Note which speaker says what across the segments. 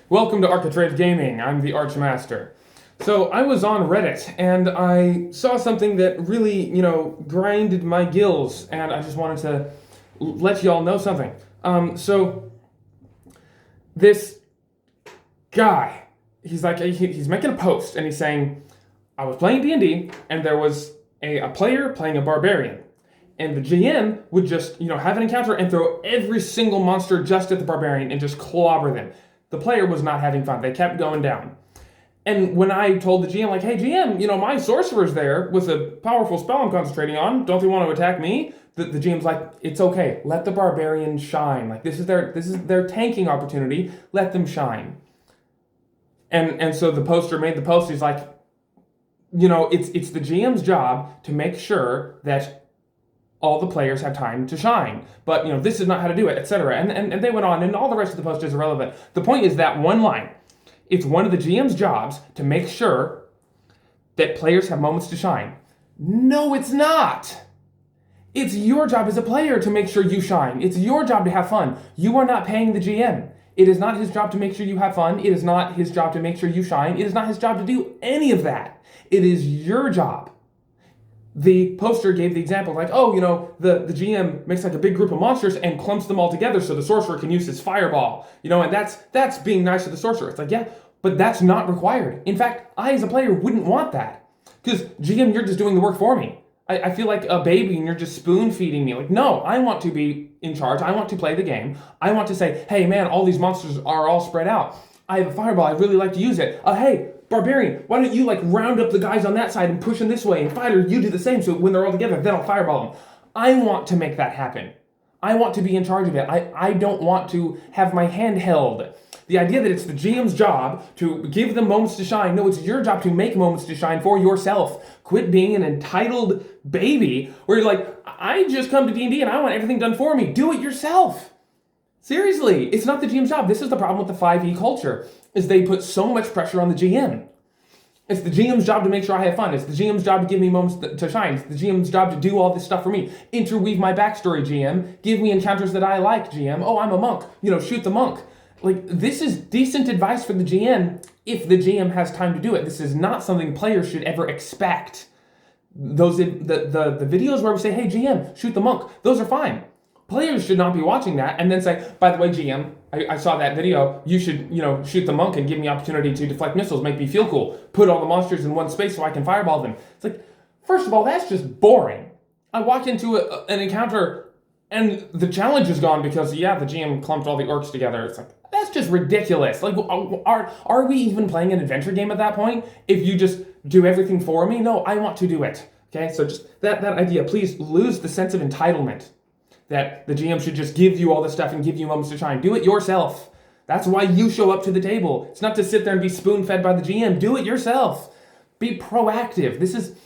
Speaker 1: Welcome to Architrave Gaming. I'm the Archmaster. So I was on Reddit and I saw something that really, grinded my gills, and I just wanted to let y'all know something. So this guy, he's making a post and he's saying, I was playing D&D and there was a player playing a barbarian. And the GM would just, have an encounter and throw every single monster just at the barbarian and just clobber them. The player was not having fun. They kept going down. And when I told the GM, hey GM, my sorcerer's there with a powerful spell I'm concentrating on. Don't they want to attack me? The GM's like, it's okay. Let the barbarian shine. This is their tanking opportunity. Let them shine. And so the poster made the post. He's like, it's the GM's job to make sure that all the players have time to shine. But, this is not how to do it, etc. And they went on, and all the rest of the post is irrelevant. The point is that one line. It's one of the GM's jobs to make sure that players have moments to shine. No, it's not. It's your job as a player to make sure you shine. It's your job to have fun. You are not paying the GM. It is not his job to make sure you have fun. It is not his job to make sure you shine. It is not his job to do any of that. It is your job. The poster gave the example the GM makes a big group of monsters and clumps them all together so the sorcerer can use his fireball. And that's being nice to the sorcerer. It's yeah, but that's not required. In fact, I as a player wouldn't want that. Because GM, you're just doing the work for me. I feel like a baby and you're just spoon feeding me. No, I want to be in charge. I want to play the game. I want to say, hey man, all these monsters are all spread out. I have a fireball. I'd really like to use it. Hey, barbarian, why don't you round up the guys on that side and push them this way, and fighter, you do the same, so when they're all together, then I'll fireball them. I want to make that happen. I want to be in charge of it. I don't want to have my hand held. The idea that it's the GM's job to give them moments to shine, no, it's your job to make moments to shine for yourself. Quit being an entitled baby where you're I just come to D&D and I want everything done for me. Do it yourself. Seriously, it's not the GM's job. This is the problem with the 5e culture, is they put so much pressure on the GM. It's the GM's job to make sure I have fun. It's the GM's job to give me moments to shine. It's the GM's job to do all this stuff for me. Interweave my backstory, GM. Give me encounters that I like, GM. Oh, I'm a monk. Shoot the monk. This is decent advice for the GM if the GM has time to do it. This is not something players should ever expect. The videos where we say, hey, GM, shoot the monk, those are fine. Players should not be watching that and then say, by the way, GM, I saw that video. You should, shoot the monk and give me opportunity to deflect missiles, make me feel cool. Put all the monsters in one space so I can fireball them. It's first of all, that's just boring. I walked into an encounter and the challenge is gone because, the GM clumped all the orcs together. It's that's just ridiculous. Are we even playing an adventure game at that point? If you just do everything for me? No, I want to do it. Okay, so just that idea. Please lose the sense of entitlement. That the GM should just give you all this stuff and give you moments to shine. Do it yourself. That's why you show up to the table. It's not to sit there and be spoon-fed by the GM. Do it yourself. Be proactive. This is,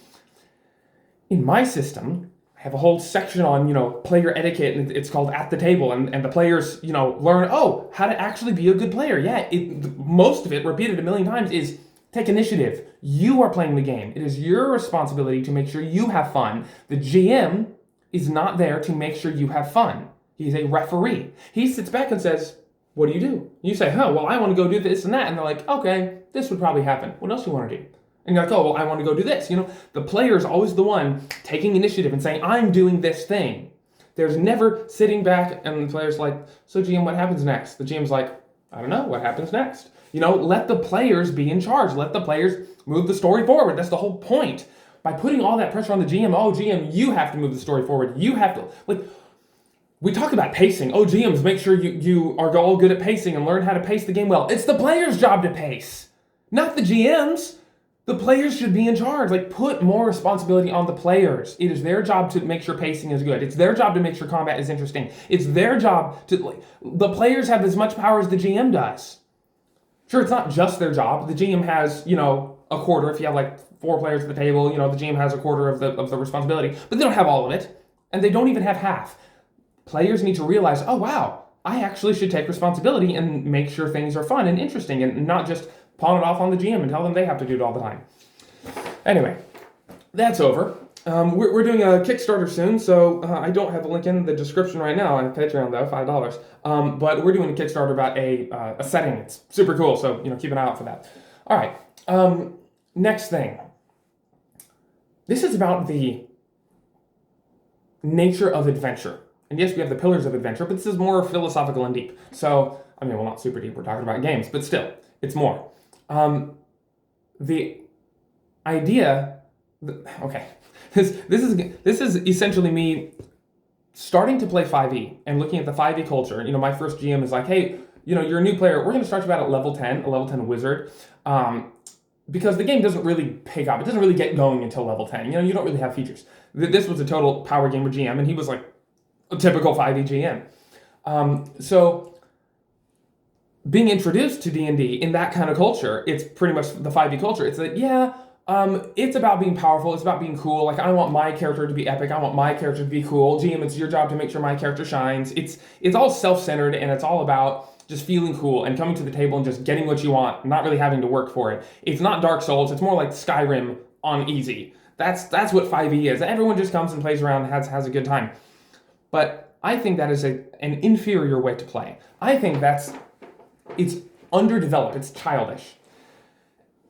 Speaker 1: in my system, I have a whole section on, player etiquette, and it's called At the Table, and the players, learn, how to actually be a good player. Yeah, most of it, repeated a million times, is take initiative. You are playing the game. It is your responsibility to make sure you have fun. The GM is not there to make sure you have fun. He's a referee. He sits back and says, what do you do? You say, I want to go do this and that. And they're like, okay, this would probably happen. What else do you want to do? And you're I want to go do this. The player is always the one taking initiative and saying, I'm doing this thing. There's never sitting back and the player's like, so GM, what happens next? The GM's like, I don't know, what happens next? Let the players be in charge. Let the players move the story forward. That's the whole point. By putting all that pressure on the GM, GM, you have to move the story forward. You have to, we talk about pacing. GMs, make sure you are all good at pacing and learn how to pace the game well. It's the player's job to pace, not the GM's. The players should be in charge. Put more responsibility on the players. It is their job to make sure pacing is good. It's their job to make sure combat is interesting. It's their job to, the players have as much power as the GM does. Sure, it's not just their job. The GM has, a quarter. If you have 4 players at the table, the GM has a quarter of the responsibility, but they don't have all of it, and they don't even have half. Players need to realize, wow, I actually should take responsibility and make sure things are fun and interesting, and not just pawn it off on the GM and tell them they have to do it all the time. Anyway, that's over. We're doing a Kickstarter soon, so I don't have a link in the description right now on Patreon though, $5. But we're doing a Kickstarter about a setting. It's super cool, so keep an eye out for that. All right. Next thing. This is about the nature of adventure. And yes, we have the pillars of adventure, but this is more philosophical and deep. So, well, not super deep. We're talking about games, but still, it's more. The idea. Okay. This is essentially me starting to play 5e and looking at the 5e culture. My first GM is like, hey, you're a new player. We're going to start you out at level 10, a level 10 wizard, because the game doesn't really pick up. It doesn't really get going until level 10. You don't really have features. This was a total power gamer GM, and he was like a typical 5e GM. So being introduced to D&D in that kind of culture, it's pretty much the 5e culture. It's like, it's about being powerful. It's about being cool. Like, I want my character to be epic. I want my character to be cool. GM, it's your job to make sure my character shines. It's all self-centered, and it's all about just feeling cool and coming to the table and just getting what you want, not really having to work for it. It's not Dark Souls. It's more like Skyrim on easy. That's what 5e is. Everyone just comes and plays around and has a good time. But I think that is an inferior way to play. I think it's underdeveloped. It's childish.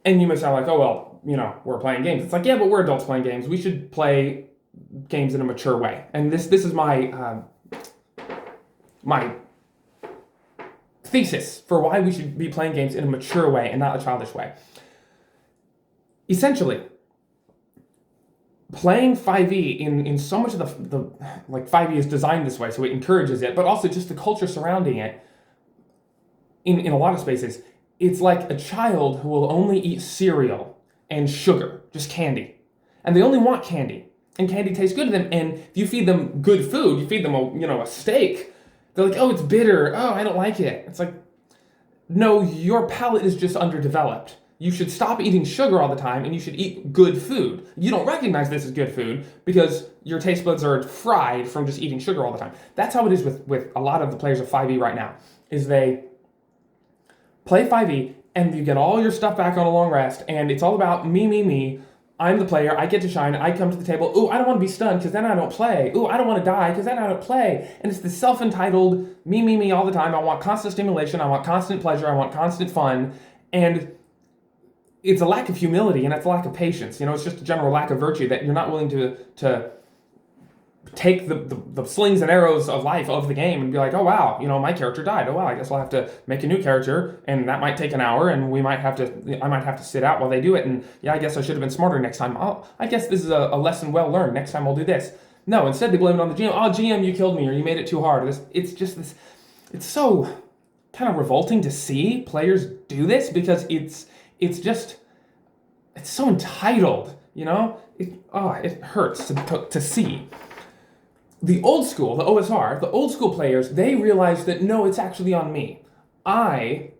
Speaker 1: And you may sound like, oh, well, we're playing games. It's like, yeah, but we're adults playing games. We should play games in a mature way. And this is my my thesis for why we should be playing games in a mature way and not a childish way. Essentially, playing 5e in so much of the 5e is designed this way, so it encourages it, but also just the culture surrounding it in a lot of spaces, it's like a child who will only eat cereal and sugar, just candy. And they only want candy. And candy tastes good to them. And if you feed them good food, you feed them a steak, they're like, oh, it's bitter. Oh, I don't like it. It's like, no, your palate is just underdeveloped. You should stop eating sugar all the time, and you should eat good food. You don't recognize this as good food because your taste buds are fried from just eating sugar all the time. That's how it is with a lot of the players of 5e right now, is they play 5e, and you get all your stuff back on a long rest, and it's all about me. I'm the player. I get to shine. I come to the table. Ooh, I don't want to be stunned because then I don't play. Ooh, I don't want to die because then I don't play. And it's the self-entitled me all the time. I want constant stimulation. I want constant pleasure. I want constant fun. And it's a lack of humility, and it's a lack of patience. It's just a general lack of virtue that you're not willing to take the slings and arrows of life of the game and be like, oh wow, my character died. Oh wow, I guess I'll have to make a new character, and that might take an hour, and I might have to sit out while they do it, and yeah, I guess I should have been smarter next time. I guess this is a lesson well learned. Next time I'll do this. No, instead they blame it on the GM. Oh, GM, you killed me, or you made it too hard. It's so kind of revolting to see players do this, because it's so entitled, it hurts to see. The old school, the OSR, the old school players, they realize that no, it's actually on me. I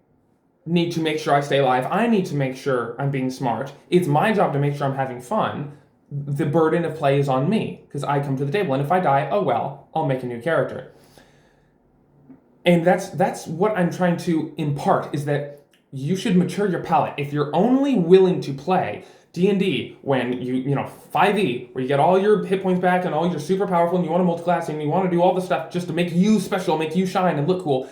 Speaker 1: need to make sure I stay alive. I need to make sure I'm being smart. It's my job to make sure I'm having fun. The burden of play is on me, because I come to the table, and if I die, oh well, I'll make a new character. And that's what I'm trying to impart, is that you should mature your palate. If you're only willing to play D&D when 5e, where you get all your hit points back and all you're super powerful, and you want to multi-class and you want to do all the stuff just to make you special, make you shine and look cool.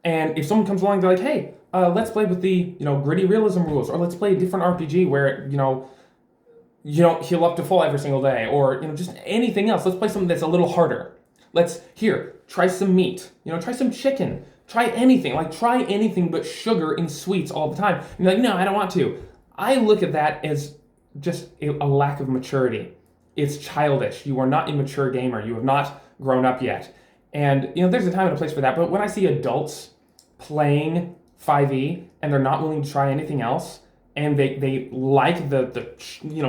Speaker 1: And if someone comes along, they're like, hey, let's play with the gritty realism rules, or let's play a different RPG where you don't heal up to full every single day, or just anything else. Let's play something that's a little harder. Try some meat, try some chicken, try anything, try anything but sugar and sweets all the time. And you're like, no, I don't want to. I look at that as just a lack of maturity. It's childish. You are not a mature gamer. You have not grown up yet. And, there's a time and a place for that. But when I see adults playing 5e and they're not willing to try anything else, and they like the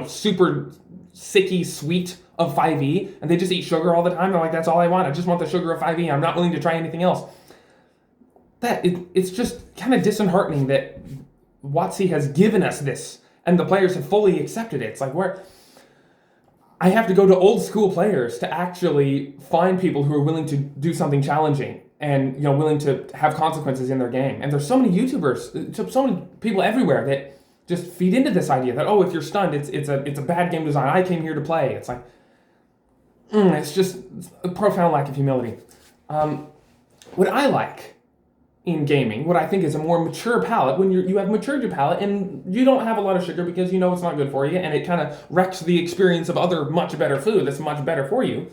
Speaker 1: super sicky sweet of 5e, and they just eat sugar all the time, they're like, that's all I want. I just want the sugar of 5e. I'm not willing to try anything else. It's just kind of disheartening that WotC has given us this, and the players have fully accepted it. It's like, where I have to go to old school players to actually find people who are willing to do something challenging and willing to have consequences in their game. And there's so many YouTubers, so many people everywhere that just feed into this idea that, oh, if you're stunned, it's a bad game design. I came here to play. It's like, it's just a profound lack of humility. What I like in gaming, what I think is a more mature palate, when you have matured your palate and you don't have a lot of sugar because you know it's not good for you, and it kind of wrecks the experience of other much better food that's much better for you.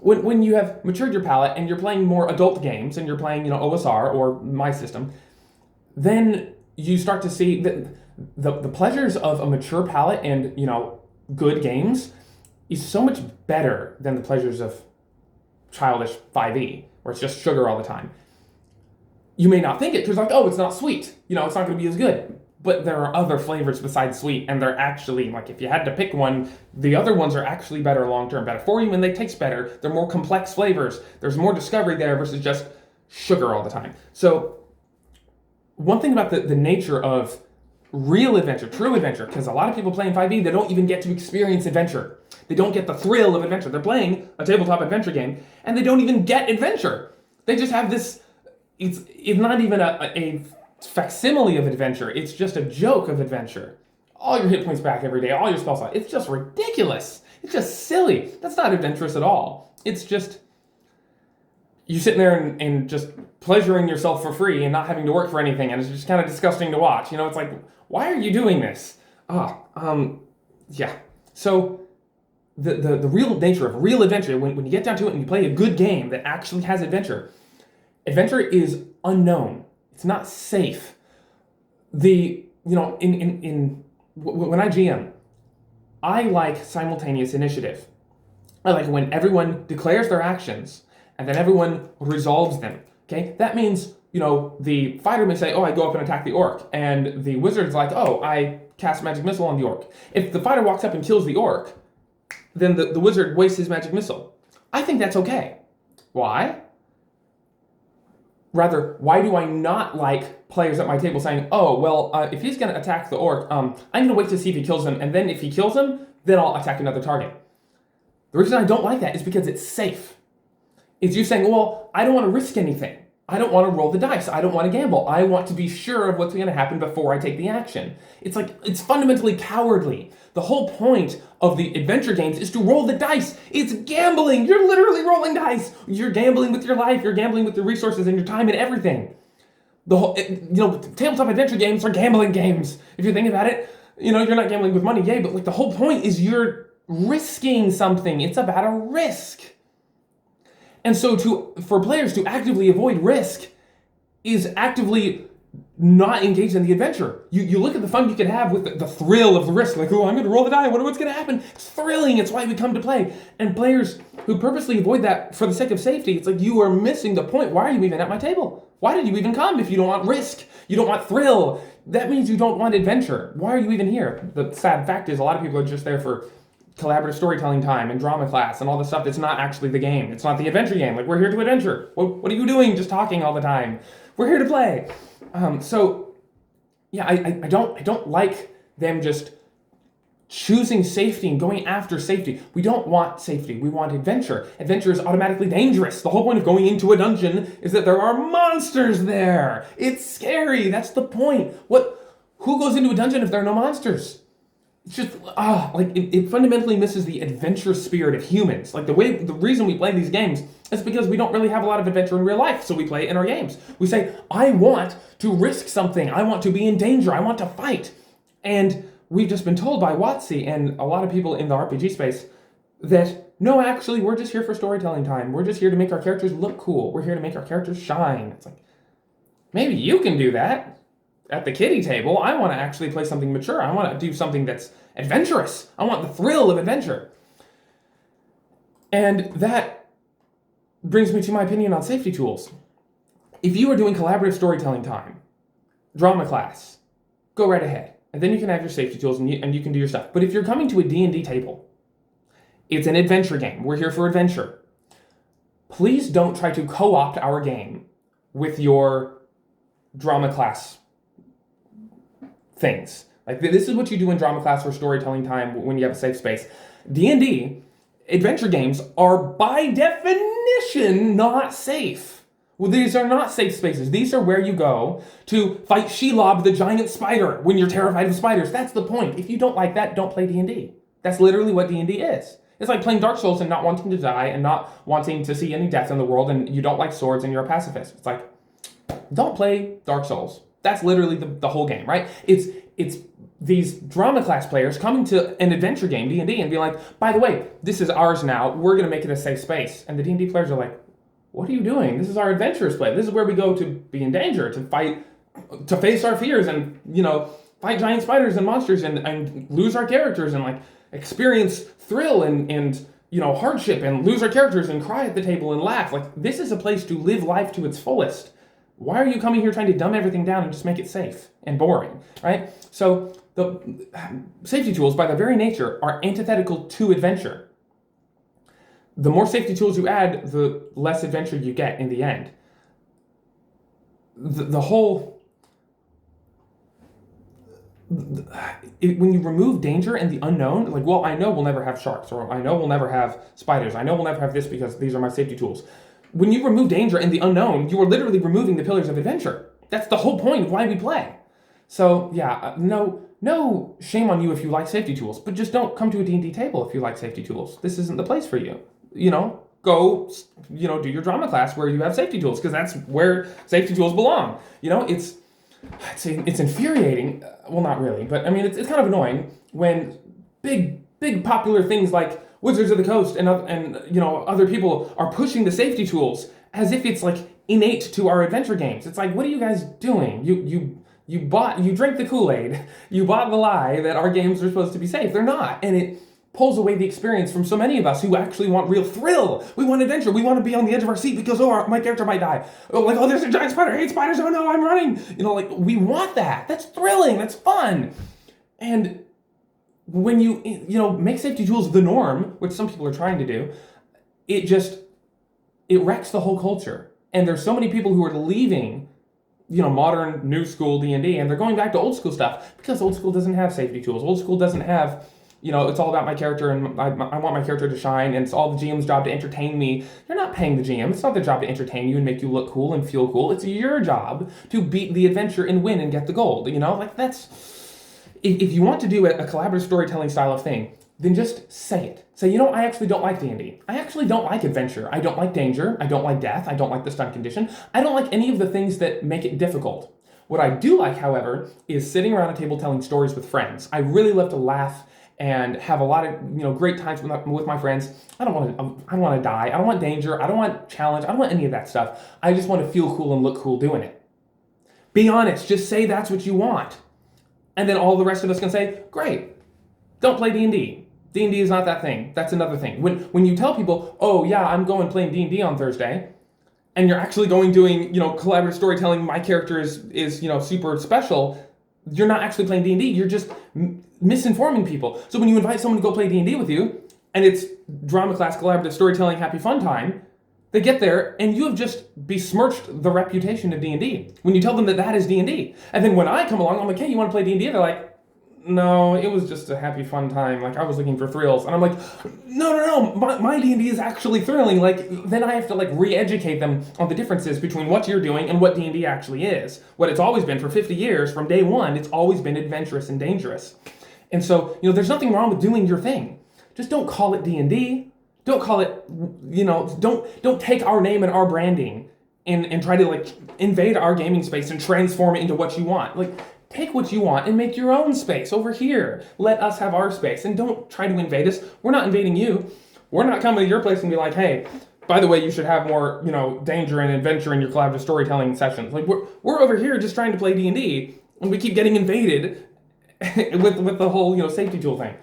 Speaker 1: When you have matured your palate and you're playing more adult games and you're playing, OSR or my system, then you start to see that the pleasures of a mature palate and, good games is so much better than the pleasures of childish 5e, where it's just sugar all the time. You may not think it because like, oh, it's not sweet. It's not going to be as good. But there are other flavors besides sweet, and they're actually, like, if you had to pick one, the other ones are actually better long-term, better for you, and they taste better. They're more complex flavors. There's more discovery there versus just sugar all the time. So one thing about the nature of real adventure, true adventure, because a lot of people playing 5e, they don't even get to experience adventure. They don't get the thrill of adventure. They're playing a tabletop adventure game, and they don't even get adventure. They just have this, it's not even a facsimile of adventure. It's just a joke of adventure. All your hit points back every day, all your spell slots. It's just ridiculous. It's just silly. That's not adventurous at all. It's just you sitting there and just pleasuring yourself for free and not having to work for anything, and it's just kind of disgusting to watch. It's like, why are you doing this? Yeah. So the real nature of real adventure, when you get down to it and you play a good game that actually has adventure is unknown. It's not safe. When I GM, I like simultaneous initiative. I like when everyone declares their actions and then everyone resolves them. Okay, that means the fighter may say, "Oh, I go up and attack the orc," and the wizard's like, "Oh, I cast magic missile on the orc." If the fighter walks up and kills the orc, then the wizard wastes his magic missile. I think that's okay. Why? Rather, why do I not like players at my table saying, "Oh, well, if he's going to attack the orc, I'm going to wait to see if he kills him, and then if he kills him, then I'll attack another target." The reason I don't like that is because it's safe. It's you saying, "Well, I don't want to risk anything. I don't want to roll the dice. I don't want to gamble. I want to be sure of what's going to happen before I take the action." It's like, it's fundamentally cowardly. The whole point of the adventure games is to roll the dice. It's gambling. You're literally rolling dice. You're gambling with your life. You're gambling with your resources and your time and everything. The whole, tabletop adventure games are gambling games. If you think about it, you're not gambling with money, yay, but like the whole point is you're risking something. It's about a risk. And so for players to actively avoid risk is actively not engaged in the adventure. You look at the fun you can have with the thrill of the risk, like, oh, I'm going to roll the die, I wonder what's going to happen. It's thrilling, it's why we come to play. And players who purposely avoid that for the sake of safety, it's like, you are missing the point. Why are you even at my table? Why did you even come if you don't want risk? You don't want thrill. That means you don't want adventure. Why are you even here? The sad fact is a lot of people are just there for collaborative storytelling time and drama class and all the stuff that's not actually the game. It's not the adventure game. Like, we're here to adventure. What are you doing just talking all the time? We're here to play. I don't like them just choosing safety and going after safety. We don't want safety. We want adventure. Adventure is automatically dangerous. The whole point of going into a dungeon is that there are monsters there. It's scary. That's the point. Who goes into a dungeon if there are no monsters? It's just, it fundamentally misses the adventure spirit of humans. Like, the reason we play these games is because we don't really have a lot of adventure in real life, so we play it in our games. We say, I want to risk something. I want to be in danger. I want to fight. And we've just been told by WotC and a lot of people in the RPG space that, no, actually, we're just here for storytelling time. We're just here to make our characters look cool. We're here to make our characters shine. It's like, maybe you can do that. At the kiddie table, I want to actually play something mature. I want to do something that's adventurous. I want the thrill of adventure. And that brings me to my opinion on safety tools. If you are doing collaborative storytelling time, drama class, go right ahead. And then you can have your safety tools and you can do your stuff. But if you're coming to a D&D table, it's an adventure game. We're here for adventure. Please don't try to co-opt our game with your drama class things. Like, this is what you do in drama class or storytelling time when you have a safe space. D&D, adventure games are by definition not safe. Well, these are not safe spaces. These are where you go to fight Shelob, the giant spider, when you're terrified of spiders. That's the point. If you don't like that, don't play D&D. That's literally what D&D is. It's like playing Dark Souls and not wanting to die and not wanting to see any death in the world, and you don't like swords and you're a pacifist. It's like, don't play Dark Souls. That's literally the whole game, right? It's these drama class players coming to an adventure game, D&D, and be like, by the way, this is ours now. We're going to make it a safe space. And the D&D players are like, what are you doing? This is our adventurous play. This is where we go to be in danger, to fight, to face our fears and, fight giant spiders and monsters and lose our characters and like experience thrill and hardship and lose our characters and cry at the table and laugh. Like, this is a place to live life to its fullest. Why are you coming here trying to dumb everything down and just make it safe and boring, right? So the safety tools, by their very nature, are antithetical to adventure. The more safety tools you add, the less adventure you get in the end. When you remove danger and the unknown, like, well, I know we'll never have sharks, or I know we'll never have spiders, I know we'll never have this because these are my safety tools. When you remove danger and the unknown, you are literally removing the pillars of adventure. That's the whole point of why we play. So yeah, no shame on you if you like safety tools, but just don't come to a D&D table if you like safety tools. This isn't the place for you. Go, do your drama class where you have safety tools, because that's where safety tools belong. It's infuriating. Well, not really, but I mean, it's kind of annoying when big popular things like Wizards of the Coast and other people are pushing the safety tools as if it's like innate to our adventure games. It's like, what are you guys doing? You drank the Kool-Aid. You bought the lie that our games are supposed to be safe. They're not, and it pulls away the experience from so many of us who actually want real thrill. We want adventure. We want to be on the edge of our seat because, my character might die. There's a giant spider. I hate spiders. Oh no, I'm running. We want that. That's thrilling. That's fun. And when you make safety tools the norm, which some people are trying to do, it wrecks the whole culture. And there's so many people who are leaving, modern, new school D&D, and they're going back to old school stuff because old school doesn't have safety tools. Old school doesn't have, it's all about my character, and I want my character to shine, and it's all the GM's job to entertain me. You're not paying the GM. It's not their job to entertain you and make you look cool and feel cool. It's your job to beat the adventure and win and get the gold. That's... If you want to do a collaborative storytelling style of thing, then just say it. Say, I actually don't like D&D. I actually don't like adventure. I don't like danger. I don't like death. I don't like the stun condition. I don't like any of the things that make it difficult. What I do like, however, is sitting around a table telling stories with friends. I really love to laugh and have a lot of great times with my friends. I don't want to die. I don't want danger. I don't want challenge. I don't want any of that stuff. I just want to feel cool and look cool doing it. Be honest. Just say that's what you want. And then all the rest of us can say, great, don't play D&D. D&D is not that thing. That's another thing. When you tell people, oh yeah, I'm going playing D&D on Thursday, and you're actually doing collaborative storytelling, my character is super special, you're not actually playing D&D. You're just misinforming people. So when you invite someone to go play D&D with you, and it's drama class, collaborative storytelling, happy fun time, they get there, and you have just besmirched the reputation of D&D when you tell them that is D&D. And then when I come along, I'm like, hey, you want to play D&D? They're like, no, it was just a happy fun time. Like, I was looking for thrills. And I'm like, no, my D&D is actually thrilling. Like, then I have to re-educate them on the differences between what you're doing and what D&D actually is. What it's always been for 50 years, from day one, it's always been adventurous and dangerous. And so, there's nothing wrong with doing your thing. Just don't call it D&D. Don't call it, don't take our name and our branding and try to invade our gaming space and transform it into what you want. Take what you want and make your own space over here. Let us have our space, and don't try to invade us. We're not invading you. We're not coming to your place and be like, hey, by the way, you should have more, danger and adventure in your collaborative storytelling sessions. We're over here just trying to play D&D, and we keep getting invaded with the whole, safety tool thing.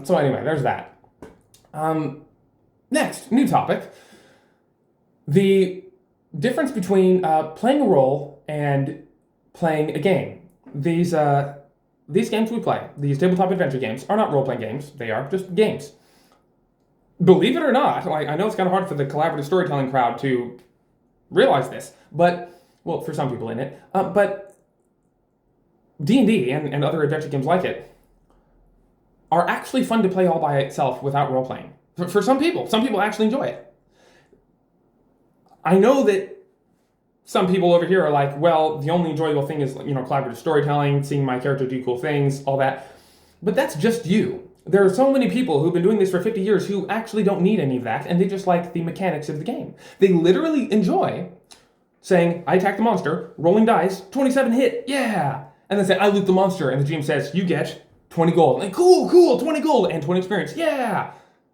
Speaker 1: So anyway, there's that. Next, new topic. The difference between playing a role and playing a game. These games we play, these tabletop adventure games, are not role-playing games. They are just games. Believe it or not, I know it's kind of hard for the collaborative storytelling crowd to realize this, but, well, for some people in it, but D&D and other adventure games like it are actually fun to play all by itself without role-playing. For some people actually enjoy it. I know that some people over here are like, well, the only enjoyable thing is, collaborative storytelling, seeing my character do cool things, all that. But that's just you. There are so many people who've been doing this for 50 years who actually don't need any of that, and they just like the mechanics of the game. They literally enjoy saying, I attack the monster, rolling dice, 27 hit, yeah! And then say, I loot the monster, and the GM says, you get 20 gold. Like, cool, 20 gold, and 20 experience, yeah!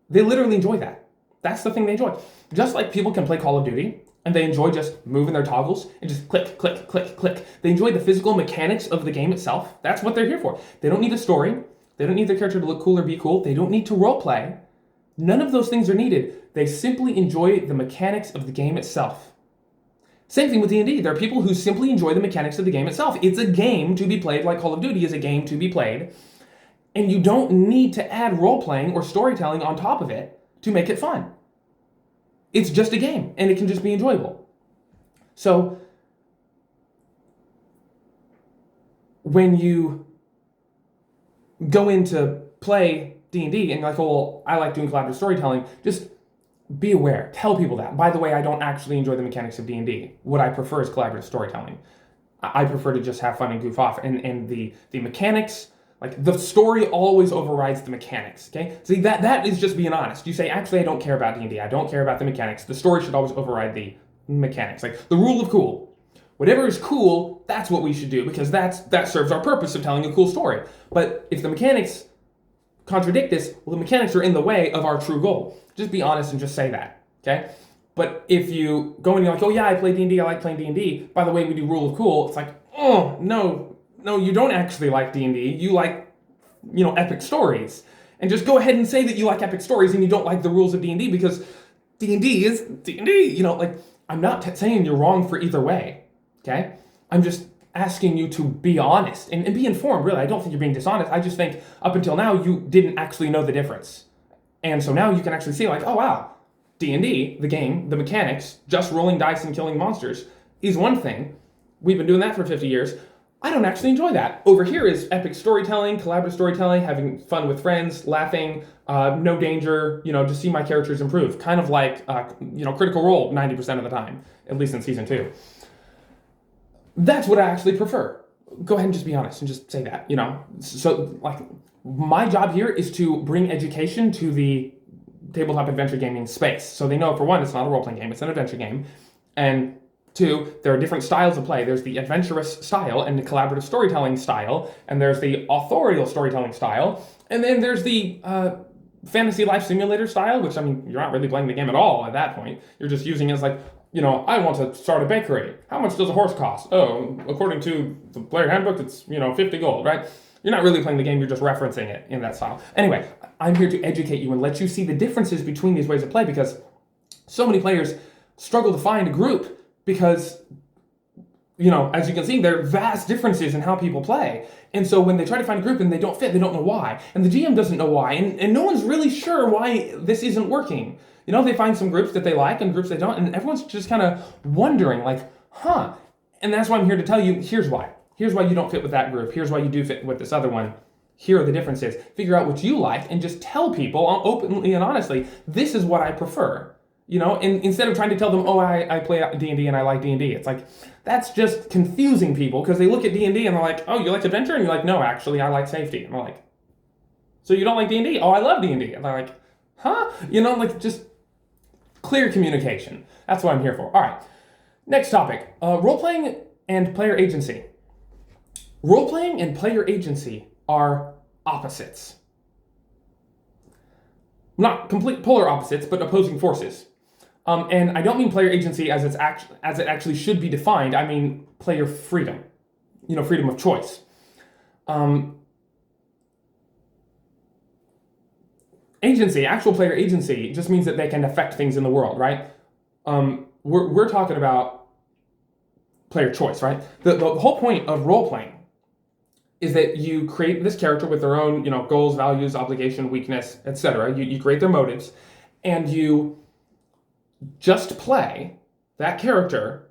Speaker 1: They literally enjoy that. That's the thing they enjoy. Just like people can play Call of Duty, and they enjoy just moving their toggles and just click, click, click, click. They enjoy the physical mechanics of the game itself. That's what they're here for. They don't need a story. They don't need their character to look cool or be cool. They don't need to roleplay. None of those things are needed. They simply enjoy the mechanics of the game itself. Same thing with D&D. There are people who simply enjoy the mechanics of the game itself. It's a game to be played like Call of Duty is a game to be played. And you don't need to add role-playing or storytelling on top of it to make it fun. It's just a game, and it can just be enjoyable. So, when you go in to play D&D and you're like, oh, well, I like doing collaborative storytelling, just be aware. Tell people that. By the way, I don't actually enjoy the mechanics of D&D. What I prefer is collaborative storytelling. I prefer to just have fun and goof off. And the mechanics, like the story always overrides the mechanics, okay? See, that is just being honest. You say, actually, I don't care about D&D. I don't care about the mechanics. The story should always override the mechanics. Like the rule of cool. Whatever is cool, that's what we should do because that serves our purpose of telling a cool story. But if the mechanics contradict this, well, the mechanics are in the way of our true goal. Just be honest and just say that, okay? But if you go and you're like, oh yeah, I play D&D, I like playing D&D. By the way, we do rule of cool. It's like, oh, no, you don't actually like D&D. You like, epic stories. And just go ahead and say that you like epic stories and you don't like the rules of D&D because D&D is D&D. I'm not saying you're wrong for either way, okay? I'm just asking you to be honest and be informed, really. I don't think you're being dishonest. I just think up until now, you didn't actually know the difference. And so now you can actually see like, oh wow, D&D, the game, the mechanics, just rolling dice and killing monsters is one thing. We've been doing that for 50 years. I don't actually enjoy that. Over here is epic storytelling, collaborative storytelling, having fun with friends, laughing, no danger, to see my characters improve. Kind of like, Critical Role 90% of the time, at least in season 2. That's what I actually prefer. Go ahead and just be honest and just say that, So, my job here is to bring education to the tabletop adventure gaming space. So they know, for one, it's not a role-playing game, it's an adventure game. And two, there are different styles of play. There's the adventurous style and the collaborative storytelling style, and there's the authorial storytelling style, and then there's the fantasy life simulator style, which, you're not really playing the game at all at that point. You're just using it as like, I want to start a bakery. How much does a horse cost? Oh, according to the player handbook, it's, 50 gold, right? You're not really playing the game, you're just referencing it in that style. Anyway, I'm here to educate you and let you see the differences between these ways of play because so many players struggle to find a group because, as you can see, there are vast differences in how people play. And so when they try to find a group and they don't fit, they don't know why. And the GM doesn't know why. And no one's really sure why this isn't working. They find some groups that they like and groups they don't, and everyone's just kind of wondering, like, huh. And that's why I'm here to tell you, here's why. Here's why you don't fit with that group. Here's why you do fit with this other one. Here are the differences. Figure out what you like and just tell people openly and honestly, this is what I prefer. And instead of trying to tell them, oh, I play D&D and I like D&D. It's like, that's just confusing people because they look at D&D and they're like, oh, you like adventure? And you're like, no, actually, I like safety. And they're like, so you don't like D&D? Oh, I love D&D. And they're like, huh? Just clear communication. That's what I'm here for. All right. Next topic, role-playing and player agency. Role-playing and player agency are opposites. Not complete polar opposites, but opposing forces. And I don't mean player agency as it actually should be defined. I mean player freedom. Freedom of choice. Agency, actual player agency, just means that they can affect things in the world, right? We're talking about player choice, right? The whole point of role-playing is that you create this character with their own, goals, values, obligation, weakness, etc. You create their motives, and you just play that character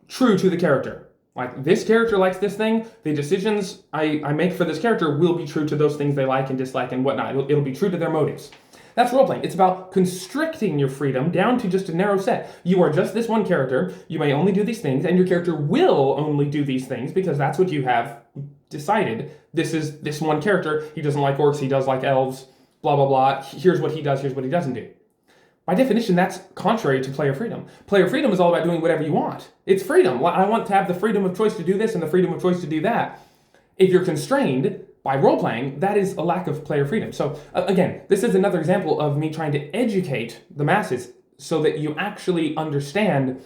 Speaker 1: true to the character. Like, this character likes this thing, the decisions I make for this character will be true to those things they like and dislike and whatnot. It'll be true to their motives. That's role-playing. It's about constricting your freedom down to just a narrow set. You are just this one character. You may only do these things, and your character will only do these things because that's what you have decided. This is this one character. He doesn't like orcs. He does like elves. Blah, blah, blah. Here's what he does. Here's what he doesn't do. By definition, that's contrary to player freedom. Player freedom is all about doing whatever you want. It's freedom. I want to have the freedom of choice to do this and the freedom of choice to do that. If you're constrained by role-playing, that is a lack of player freedom. So again, this is another example of me trying to educate the masses so that you actually understand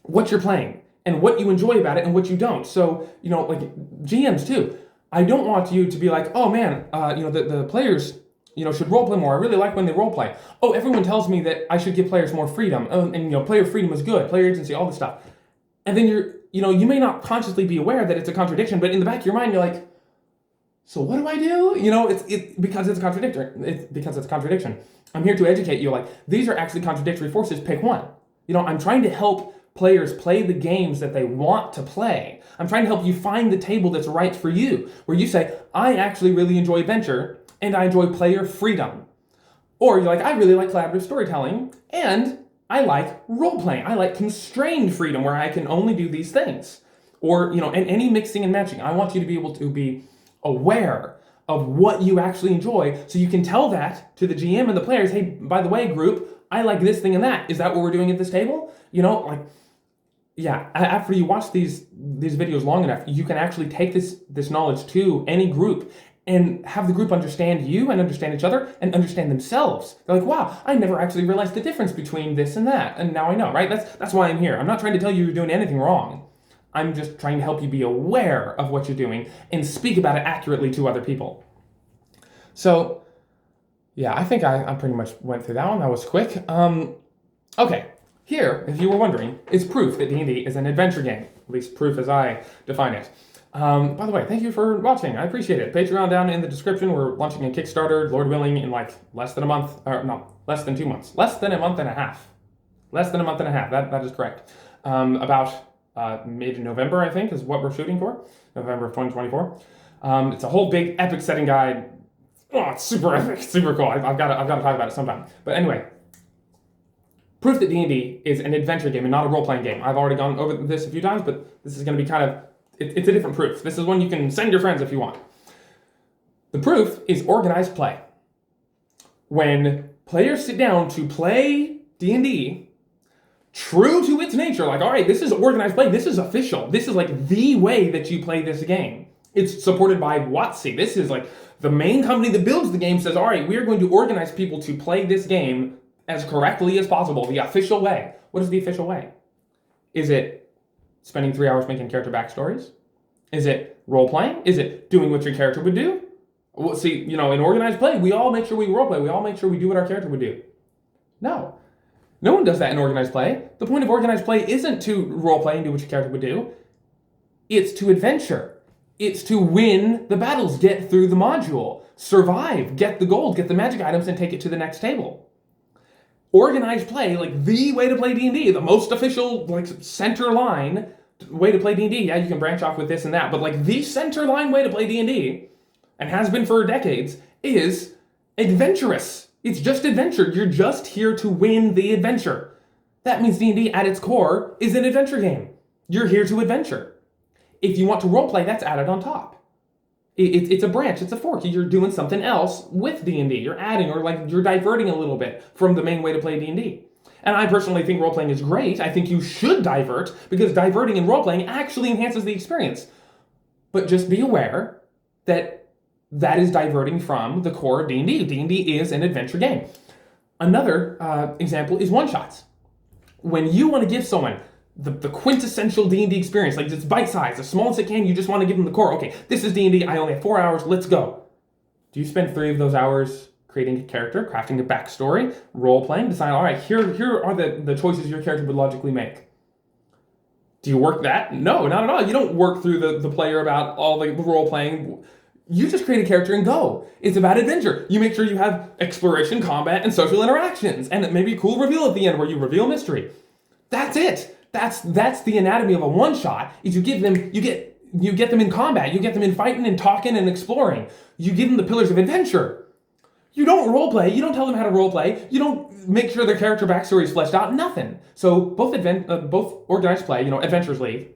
Speaker 1: what you're playing and what you enjoy about it and what you don't. So, like GMs too, I don't want you to be like, oh man, the players should role play more. I really like when they role play. Oh, everyone tells me that I should give players more freedom. And player freedom is good, player agency, all this stuff. And then you may not consciously be aware that it's a contradiction, but in the back of your mind, you're like, so what do I do? It's because it's a contradiction. It's because it's a contradiction. I'm here to educate you. Like, these are actually contradictory forces. Pick one. I'm trying to help players play the games that they want to play. I'm trying to help you find the table that's right for you, where you say, I actually really enjoy adventure, and I enjoy player freedom. Or you're like, I really like collaborative storytelling, and I like role-playing. I like constrained freedom, where I can only do these things. Or, and any mixing and matching. I want you to be able to be aware of what you actually enjoy, so you can tell that to the GM and the players, hey, by the way, group, I like this thing and that. Is that what we're doing at this table? After you watch these videos long enough, you can actually take this knowledge to any group and have the group understand you and understand each other and understand themselves. They're like, wow, I never actually realized the difference between this and that, and now I know, right? That's why I'm here. I'm not trying to tell you you're doing anything wrong. I'm just trying to help you be aware of what you're doing and speak about it accurately to other people. So, yeah, I think I pretty much went through that one. That was quick. Okay, here, if you were wondering, is proof that D&D is an adventure game. At least proof as I define it. By the way, thank you for watching. I appreciate it. Patreon down in the description. We're launching a Kickstarter, Lord willing, in less than a month. Or no, less than 2 months. Less than a month and a half. Less than a month and a half. That is correct. About mid-November, I think, is what we're shooting for. November of 2024. It's a whole big epic setting guide. Oh, it's super epic, super cool. I've got to talk about it sometime. But anyway, proof that D&D is an adventure game and not a role-playing game. I've already gone over this a few times, but this is going to be it's a different proof. This is one you can send your friends if you want. The proof is organized play. When players sit down to play D&D, true to its nature, all right, this is organized play, this is official, this is the way that you play this game. It's supported by WotC. This is the main company that builds the game says, all right, we're going to organize people to play this game as correctly as possible, the official way. What is the official way? Is it spending 3 hours making character backstories? Is it role-playing? Is it doing what your character would do? Well, see, in organized play, we all make sure we role-play. We all make sure we do what our character would do. No. No one does that in organized play. The point of organized play isn't to role-play and do what your character would do. It's to adventure. It's to win the battles, get through the module, survive, get the gold, get the magic items, and take it to the next table. Organized play, the way to play D&D, the most official, center line way to play D&D. Yeah, you can branch off with this and that, but the center line way to play D&D, and has been for decades, is adventurous. It's just adventure. You're just here to win the adventure. That means D&D at its core is an adventure game. You're here to adventure. If you want to roleplay, that's added on top. It's a branch, it's a fork. You're doing something else with D&D. You're adding or you're diverting a little bit from the main way to play D&D. And I personally think role-playing is great. I think you should divert because diverting and role-playing actually enhances the experience. But just be aware that that is diverting from the core of D&D. D&D is an adventure game. Another example is one-shots. When you want to give someone the quintessential D&D experience, it's bite-sized, as small as it can, you just want to give them the core. Okay, this is D&D, I only have 4 hours, let's go. Do you spend 3 of those hours creating a character, crafting a backstory, role-playing, deciding, all right, here are the choices your character would logically make? Do you work that? No, not at all. You don't work through the player about all the role-playing. You just create a character and go. It's about adventure. You make sure you have exploration, combat, and social interactions, and maybe a cool reveal at the end where you reveal mystery. That's it. That's the anatomy of a one-shot, is you get them in combat, you get them in fighting and talking and exploring. You give them the pillars of adventure. You don't role play. You don't tell them how to role play. You don't make sure their character backstory is fleshed out. Nothing. So both organized play, Adventures League,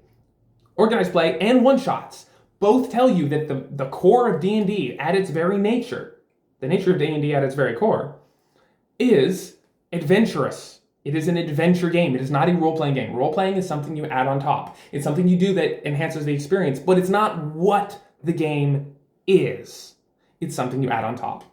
Speaker 1: organized play, and one shots both tell you that the core of D&D at its very nature, the nature of D&D at its very core, is adventurous. It is an adventure game. It is not a role-playing game. Role-playing is something you add on top. It's something you do that enhances the experience, but it's not what the game is. It's something you add on top.